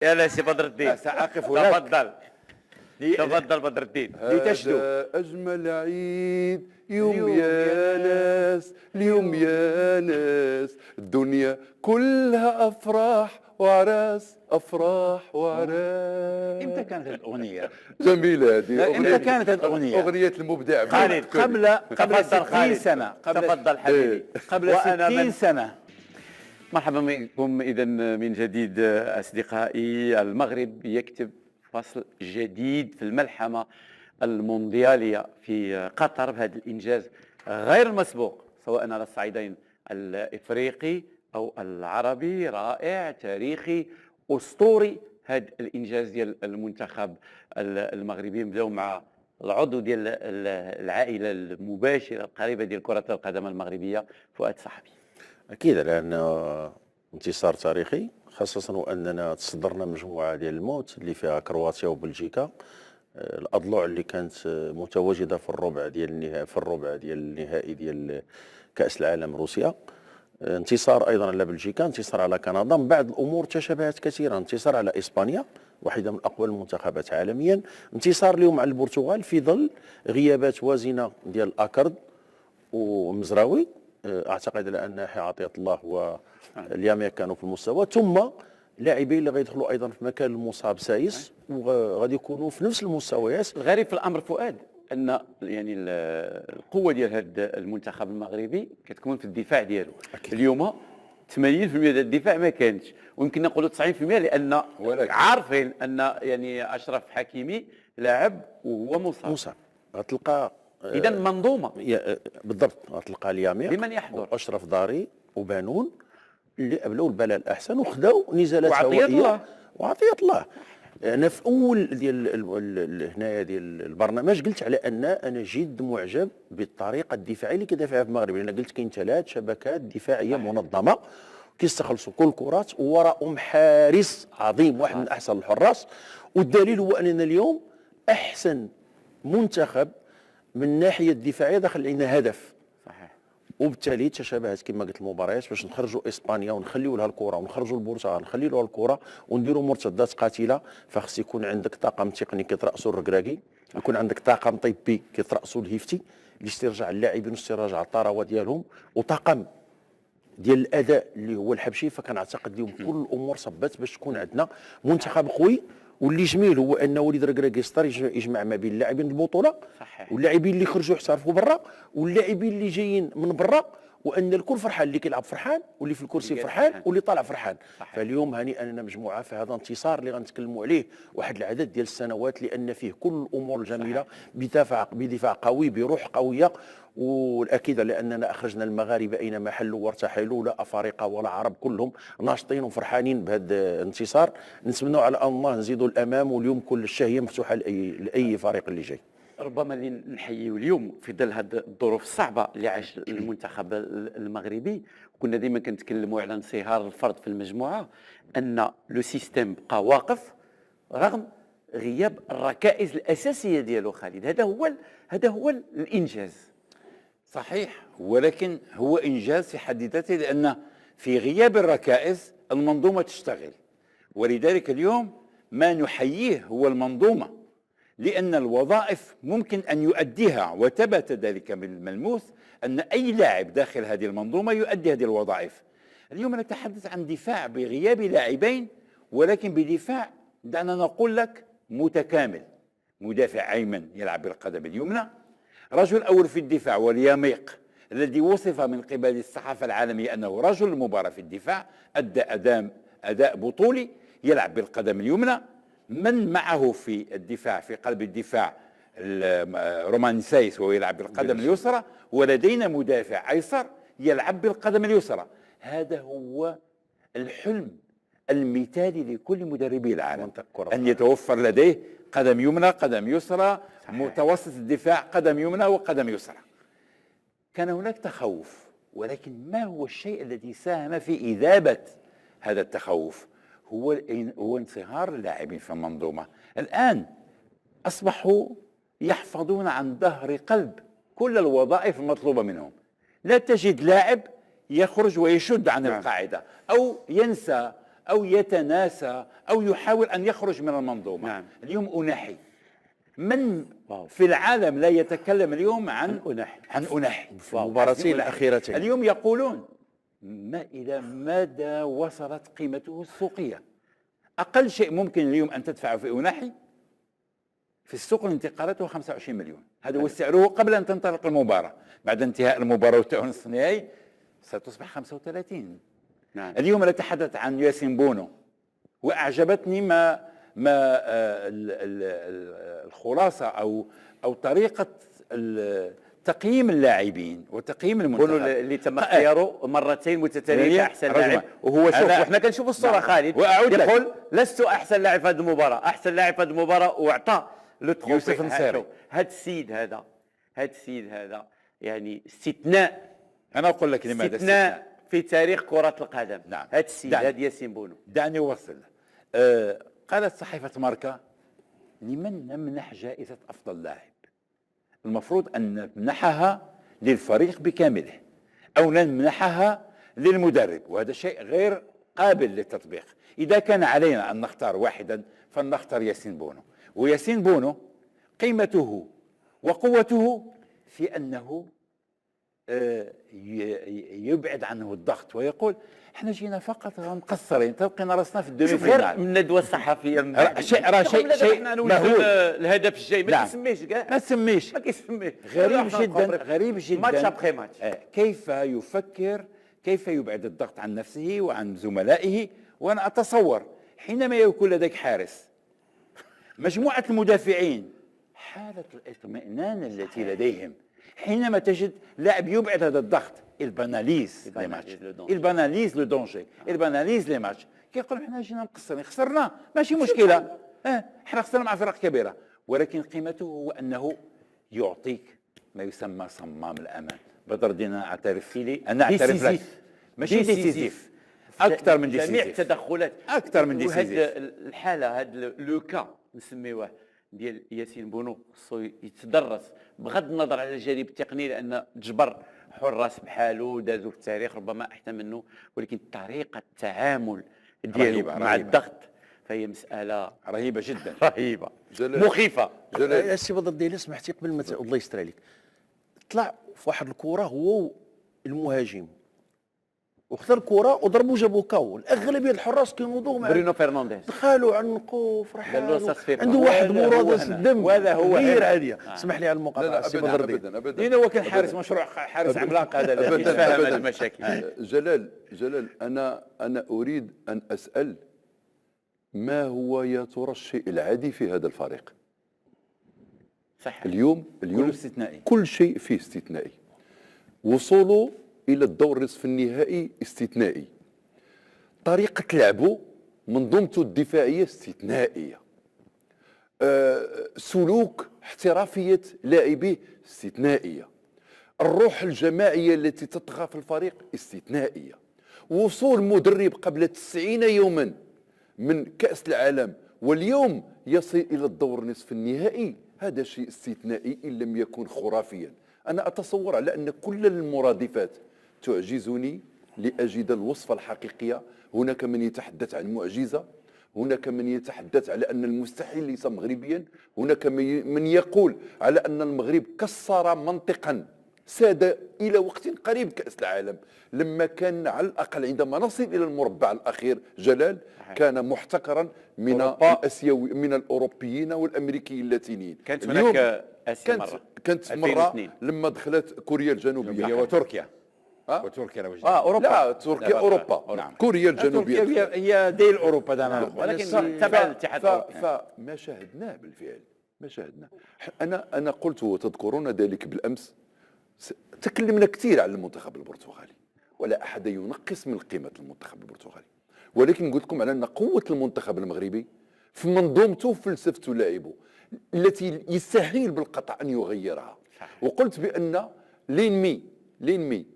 يا سي بدر الدين سأقف لك. تفضل. تفضل بدر الدين. لتشدو. أجمل عيد يوم يا ناس، اليوم يا ناس، الدنيا كلها أفراح وعراس، أفراح وعراس. امتى كانت الأغنية؟ جميلة هذه امتى كانت الأغنية؟ أغنية المبدع خالد قبل 60 خالد. سنة. تفضل حبيبي. قبل 60 سنة. مرحبا بكم إذا من جديد أصدقائي. المغرب يكتب فصل جديد في الملحمة المونديالية في قطر بهذا الإنجاز غير المسبوق، سواء على الصعيدين الإفريقي أو العربي. رائع، تاريخي، أسطوري هذا الإنجاز ديال المنتخب المغربي. نبداو مع العضو ديال العائلة المباشرة القريبة ديال كرة القدم المغربية، فؤاد صاحبي. أكيد، لأنه انتصار تاريخي، خاصة وأننا تصدرنا مجموعة ديال الموت اللي فيها كرواتيا وبلجيكا، الأضلع اللي كانت متواجدة في الربع ديال النهائي ديال كأس العالم روسيا. انتصار أيضا على بلجيكا، انتصار على كندا، من بعد الأمور تشابهت كثيرا، انتصار على إسبانيا واحدة من أقوى المنتخبات عالميا، انتصار اليوم على البرتغال في ظل غيابات وازنة ديال أكرد ومزراوي. اعتقد على ان عطيه الله واليامية كانوا في المستوى، ثم لاعبين اللي غيدخلوا ايضا في مكان المصاب سايس وغادي يكونوا في نفس المستويات. الغريب في الامر فؤاد ان يعني القوه ديال هذا المنتخب المغربي كتكون في الدفاع ديالو. اليوم 80% ديال الدفاع ما كانش، ويمكن نقولوا 90% لان عارفين ان يعني اشرف حكيمي لاعب وهو مصاب. غتلقى اذا منظومه بالضبط، غتلقى اليامية لمن يحضر واشرف داري وبانون اللي ابلوا البلاء الاحسن وخداو نزالات وعطية هوائيه الله. وعطيه الله. انا في اول ديال هنايا ديال البرنامج قلت على ان انا جد معجب بالطريقه الدفاعيه اللي كيدافع في المغرب، لان قلت كاين 3 شبكات دفاعيه منظمه كيستخلصوا كل الكرات ووراءهم حارس عظيم، واحد من احسن الحراس. والدليل هو اننا اليوم احسن منتخب من الناحيه الدفاعيه دخل علينا هدف. صحيح. وبالتالي تشابهت كما قلت المباريات باش نخرجوا اسبانيا ونخليوا لها الكره، ونخرجوا البرتغال نخليوا لها الكره، ونديروا مرتدات قاتله. فخص يكون عندك طاقم تقني كيتراسوا الركراكي، يكون عندك طاقم طبي كيتراسوا الهيفتي اللي يسترجع اللاعبين ويسترجع الطراوه ديالهم، وطاقم ديال الاداء اللي هو الحبشي. فكنعتقد اليوم كل الامور صبت باش تكون عندنا منتخب قوي. واللي جميل هو ان وليد ركراكي ستار يجمع ما بين اللاعبين البطوله واللاعبين اللي خرجوا يحترفوا برا واللاعبين اللي جايين من برا، وان الكل فرحان، اللي كيلعب فرحان واللي في الكرسي فرحان واللي طالع فرحان. فاليوم هنيئا لنا مجموعه في هذا انتصار اللي غنتكلموا عليه واحد العدد ديال السنوات، لان فيه كل الامور الجميله بدفاع قوي بروح قويه. والاكيد على اننا اخرجنا المغاربه اينما حلوا وارتحلوا، لا افارقه ولا عرب، كلهم ناشطين وفرحانين بهذا الانتصار. نتمنوا على الله نزيدوا الامام، واليوم كل الشهيه مفتوحه لاي فريق اللي جاي. ربما اللي نحييه اليوم في ظل هذه الظروف الصعبه اللي عاش المنتخب المغربي، كنا ديما كنتكلموا على انصهار الفرد في المجموعه، ان لو سيستيم بقى واقف رغم غياب الركائز الاساسيه ديالو. خالد، هذا هو الانجاز. صحيح، ولكن هو إنجاز في حد ذاته، لأن في غياب الركائز المنظومة تشتغل. ولذلك اليوم ما نحييه هو المنظومة، لأن الوظائف ممكن أن يؤديها، وثبت ذلك بالملموس أن أي لاعب داخل هذه المنظومة يؤدي هذه الوظائف. اليوم نتحدث عن دفاع بغياب لاعبين، ولكن بدفاع دعنا نقول لك متكامل. مدافع أيمن يلعب بالقدم اليمنى، رجل أول في الدفاع والياميق الذي وصف من قبل الصحافة العالمية أنه رجل المباراة في الدفاع، أدى أداء بطولي، يلعب بالقدم اليمنى. من معه في الدفاع في قلب الدفاع رومان سايس وهو يلعب بالقدم اليسرى، ولدينا مدافع أيسر يلعب بالقدم اليسرى. هذا هو الحلم المثالي لكل مدربي العالم، أن يتوفر لديه قدم يمنى قدم يسرى، متوسط الدفاع قدم يمنى وقدم يسرى. كان هناك تخوف، ولكن ما هو الشيء الذي ساهم في إذابة هذا التخوف؟ هو انصهار اللاعبين في المنظومة. الآن أصبحوا يحفظون عن ظهر قلب كل الوظائف المطلوبة منهم. لا تجد لاعب يخرج ويشد عن القاعدة أو ينسى أو يتناسى أو يحاول أن يخرج من المنظومة. نعم. اليوم أناحي. من واو. في العالم لا يتكلم اليوم عن أناحي. عن أناحي في المباراتين أناحي. الأخيرتين. اليوم يقولون ما إلى ماذا وصلت قيمته السوقية. أقل شيء ممكن اليوم أن تدفعه في أناحي في السوق الانتقالات هو 25 مليون. هذا هو سعره قبل أن تنطلق المباراة. بعد انتهاء المباراة والنصف النهائي ستصبح 35. نعم. اليوم نتحدث عن ياسين بونو، وأعجبتني الخلاصة أو طريقة تقييم اللاعبين وتقييم بونو المنتخب اللي تم اختياره مرتين متتاليه كاحسن لاعب، وهو شوف أنا- وحنا كنشوفوا الصوره نعم. خالد وأعود لك. يقول لست احسن لاعب في هذه المباراه، احسن لاعب في هذه المباراه واعطى لو تروفي. يوسف النصيري. هذا السيد هذا يعني استثناء، أنا أقول لك لماذا استثناء في تاريخ كره القدم. نعم. هذا السيد دعني. هذا ياسين بونو. دعني أوصل. قالت صحيفة ماركا: لمن نمنح جائزة أفضل لاعب؟ المفروض أن نمنحها للفريق بكامله أو نمنحها للمدرب، وهذا شيء غير قابل للتطبيق. إذا كان علينا أن نختار واحدا فلنختار ياسين بونو. وياسين بونو قيمته وقوته في أنه يبعد عنه الضغط ويقول: احنا جينا فقط مقصرين، تلقينا راسنا في الدوري شوف غير فينال. من الندوه الصحفيه شيء مهول. مهول. الهدف الجاي ما نعم. كيسميش كاع، ما تسميش. ما كيسميش. غريب جدا، غريب جدا. ماتش ابخي ماتش. كيف يفكر، كيف يبعد الضغط عن نفسه وعن زملائه. وانا اتصور حينما يكون لديك حارس، مجموعة المدافعين، حالة الاطمئنان التي لديهم حينما تجد لاعب يبعد هذا الضغط، الباناليز لي ماتش، الباناليز لو دونجي، الباناليز لي ماتش. كيقول: احنا جينا مقصرين، خسرنا ماشي مشكلة، احنا خسرنا مع فرق كبيرة، ولكن قيمته هو انه يعطيك ما يسمى صمام الامان. بدر الدين انا اعترف لك، ماشي ديسيزيف، اكثر من جميع ديسيزيف، التدخلات اكثر من وهاد ديسيزيف. الحاله، هاد لو كا نسميوه ديال ياسين بونو خصو يتدرس بغض النظر على الجانب التقني، لان تجبر حراس بحالو دازوا في التاريخ ربما احسن منه، ولكن طريقه التعامل ديالو رهيبة، مع رهيبة. الضغط فهي مساله رهيبة جدا. رهيبه جلال. مخيفه. جلال. السي بدر الدين سمحتي قبل ما الله يستر عليك، طلع في واحد الكره هو المهاجم وخذ الكره وضربوا جابوا كاو. الاغلبيه الحراس كينوضوا مع برونو فرنانديز دخلوا عنقوا فرحان، قال له صفير. عنده واحد ولا هو مرادس هنا. الدم ولا هو غير هنا. عاديه. اسمح لي على لا المقاطعه لا السي ابدا بدر الدين. ابدا ابدا لأنه هو كان حارس مشروع، حارس عملاق هذا اللي أبداً، يتفاهم أبداً. هذه المشاكل. جلال انا اريد ان اسال: ما هو يا ترى الشيء العادي في هذا الفريق صح. اليوم؟ كله استثنائي. كل شيء فيه استثنائي. وصوله الى الدور نصف النهائي استثنائي. طريقه لعبه، منظومته الدفاعيه استثنائيه. سلوك احترافيه لاعبيه استثنائيه. الروح الجماعيه التي تطغى في الفريق استثنائيه. وصول مدرب قبل 90 يوما من كأس العالم واليوم يصل إلى الدور نصف النهائي، هذا شيء استثنائي إن لم يكن خرافيا. أنا أتصور على أن كل المرادفات تعجزني لأجد الوصفة الحقيقية. هناك من يتحدث عن معجزة، هناك من يتحدث على أن المستحيل ليس مغربيا، هناك من يقول على أن المغرب كسر منطقا ساد إلى وقت قريب كأس العالم، لما كان على الأقل عندما نصل إلى المربع الأخير جلال كان محتكرا من الأسيوي، من الأوروبيين والأمريكيين اللاتينيين. كانت اليوم هناك آسيا مرة كانت 2002. مرة لما دخلت كوريا الجنوبية هي وتركيا. أه؟ وتركيا لو اوروبا. لا تركيا أوروبا. نعم. كوريا الجنوبية تركيا هي ديل أوروبا دائما نقول. ولكن ف- تبع الاتحاد ف- الاوروبي. فما شاهدناه بالفعل، ما شاهدناه. انا قلت وتذكرون ذلك بالامس، تكلمنا كثير عن المنتخب البرتغالي ولا احد ينقص من قيمه المنتخب البرتغالي، ولكن قلت لكم على ان قوه المنتخب المغربي في منظومته وفلسفته لاعبه التي يستحيل بالقطع ان يغيرها. وقلت بان لينمي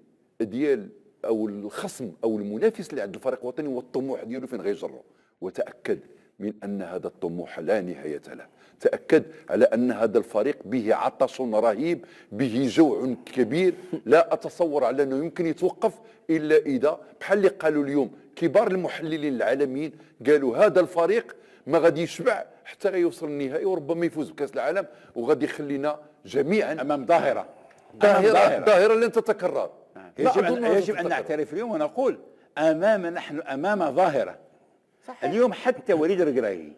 ديال او الخصم او المنافس اللي عند الفريق الوطني والطموح ديالو فين غيجرو. وتاكد من أن هذا الطموح لا نهاية له. تأكد على أن هذا الفريق به عطش رهيب، به جوع كبير، لا أتصور على أنه يمكن يتوقف إلا إذا بحال اللي قالوا اليوم كبار المحللين العالميين، قالوا هذا الفريق ما غادي يشبع حتى غيوصل النهائي وربما يفوز بكأس العالم، وغادي يخلينا جميعا امام ظاهره ظاهرة لن تتكرر. يجب ان نعترف اليوم ونقول نحن امام ظاهره. صحيح. اليوم حتى وليد الركراكي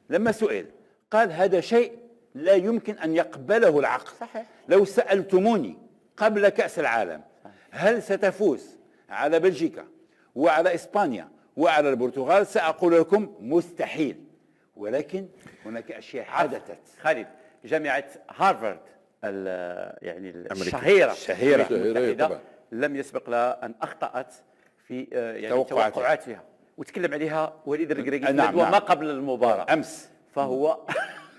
لما سئل قال هذا شيء لا يمكن ان يقبله العقل. صحيح. لو سالتموني قبل كاس العالم هل ستفوز على بلجيكا وعلى اسبانيا وعلى البرتغال، ساقول لكم مستحيل، ولكن هناك اشياء حدثت. خالد، جامعه هارفارد يعني الشهيره طبعا لم يسبق لها ان اخطات في يعني توقعاتها، وتكلم عليها وليد الركراكي نعم ما قبل المباراه امس، فهو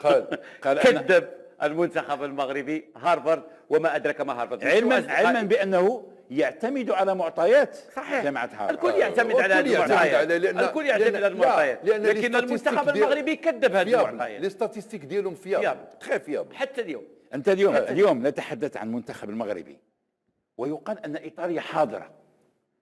قال كذب المنتخب المغربي هارفارد، وما ادرك ما هارفارد، علما بانه يعتمد على معطيات. صحيح. جامعه هارفارد الكل يعتمد على هذه المعطيات، الكل يعتمد على المعطيات، لكن المنتخب المغربي كذب هذه المعطيات. لي ستاتيستيك ديالهم فيابل تخي فيابل حتى اليوم. انت اليوم نتحدث عن المنتخب المغربي، ويقال ان ايطاليا حاضره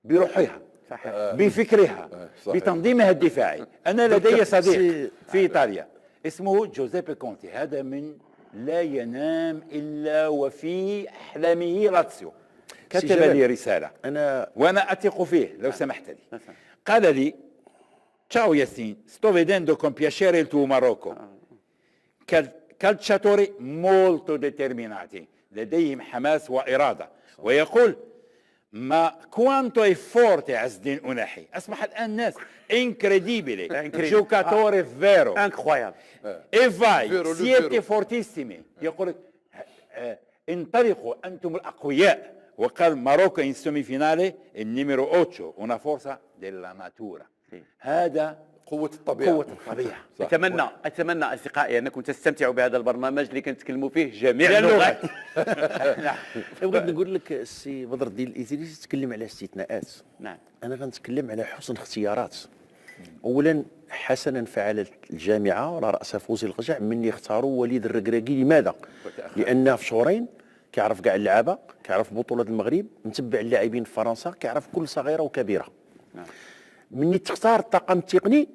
بروحها، صحيح. بفكرها، صحيح. بتنظيمها الدفاعي. انا لدي صديق في ايطاليا اسمه جوزيبي كونتي، هذا من لا ينام الا وفي احلامه لاتسيو. كتب لي رساله وانا اثق فيه لو سمحت لي. قال لي: ciao Yassine, sto vedendo con piacere il tuo Marocco, calciatori molto determinati, لديهم حماس وإرادة. ويقول: ما كوانتو اي فورتي عز الدين أناحي، أصبح الآن ناس انكريديبيلي، جوكاتوري فيرو، انكرويابل، ايفاي سيتي فورتيسيمي. يقول لك انطلقوا أنتم الأقوياء. وقال ماروكو ان سيمي فينالي النيميرو 8 una forza della natura. هذا قوة الطبيعة. اتمنى اصدقائي انكم تستمتعوا بهذا البرنامج اللي كنتكلموا فيه جميع اللغات. بغيت نقول لك السي بدر الدين الإدريسي تكلم على استثناءات. نعم. انا غنتكلم على حسن اختيارات. اولا، حسنا فعلت الجامعه على راس فوزي القجع من اختاروا وليد الركراكي. لماذا؟ لان في شهرين كيعرف كاع اللعابه، كيعرف بطولات المغرب، متبع اللاعبين في فرنسا، كيعرف كل صغيره وكبيره. مني تختار الطاقم التقني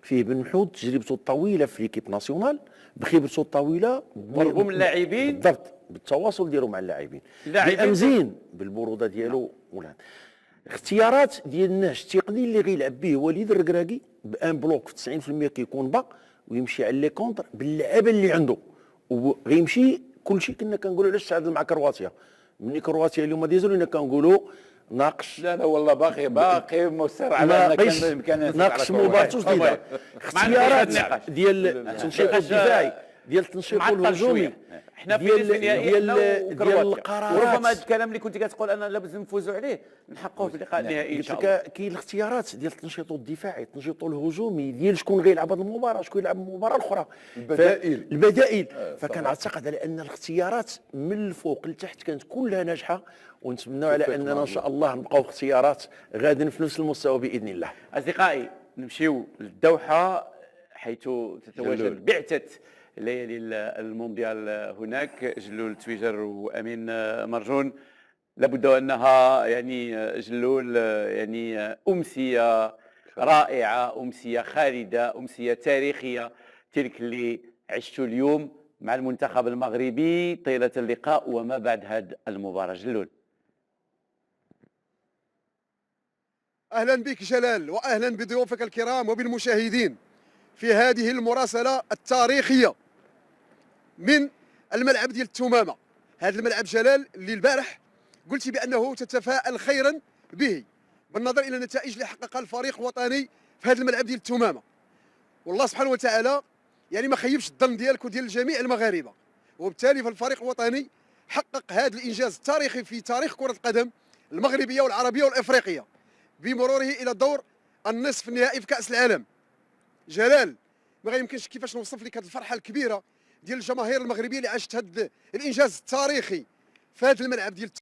فيه بن محمود تجربته الطويله في ليكيب ناسيونال، بخبرته الطويله ضربوا من اللاعبين بالضبط، بالتواصل ديالو مع اللاعبين بامزين بالبروده ديالو. ولا اختيارات ديال الناس التقني اللي غيلعب به وليد الركراكي بان بلوك في 90% كيكون باق، ويمشي على لي كونتر باللعابه اللي عنده، وغيمشي كلشي. كنا كنقولوا علاش تعادل مع كرواتيا، مني كرواتيا اليوم ديزولينا كنقولوا ناقش. لا والله باقي مصر على ان كان الامكانيات ناقش مباراتو جديده. اختيارات ديال التنشيط الدفاعي، ديال التنشيط الهجومي، حنا في نصف النهائي ديال القرارات. وربما هذا الكلام اللي كنت كتقول انا لازم نفوزوا عليه نحققوه في اللقاء النهائي ان شاء الله. كاين الاختيارات ديال التنشيط الدفاعي، التنشيط الهجومي، ديال شكون غيلعب هذه المباراه، شكون يلعب المباراه الاخرى، البدائل. فكنعتقد على ان الاختيارات من الفوق لتحت كانت كلها ناجحه، ونتمنوا على اننا ان شاء الله نبقاو اختيارات غادي في نفس المستوى باذن الله. اصدقائي، نمشيو للدوحه حيث تتواجد بعثه ليالي المونديال هناك. جلول تويجر وامين مرجون، لابد انها يعني جلول يعني امسيه رائعه، امسيه خالده، امسيه تاريخيه، تلك اللي عشت اليوم مع المنتخب المغربي طيله اللقاء وما بعد هذه المباراه. جلول. أهلا بك جلال، وأهلا بضيوفك الكرام وبالمشاهدين في هذه المراسلة التاريخية من الملعب ديال التمامة. هذا الملعب جلال اللي البارح قلت بأنه تتفائل خيرا به بالنظر إلى النتائج اللي حققها الفريق الوطني في هذا الملعب ديال التمامة، والله سبحانه وتعالى يعني ما خيبش الظن ديالك وديال جميع المغاربة، وبالتالي فالفريق الوطني حقق هذا الإنجاز التاريخي في تاريخ كرة القدم المغربية والعربية والإفريقية بمروره الى دور النصف النهائي في كاس العالم. جلال، ما غيمكنش كيفاش نوصف لك هذه الفرحه الكبيره ديال الجماهير المغربيه اللي عاشت هذا الانجاز التاريخي في هذا الملعب ديال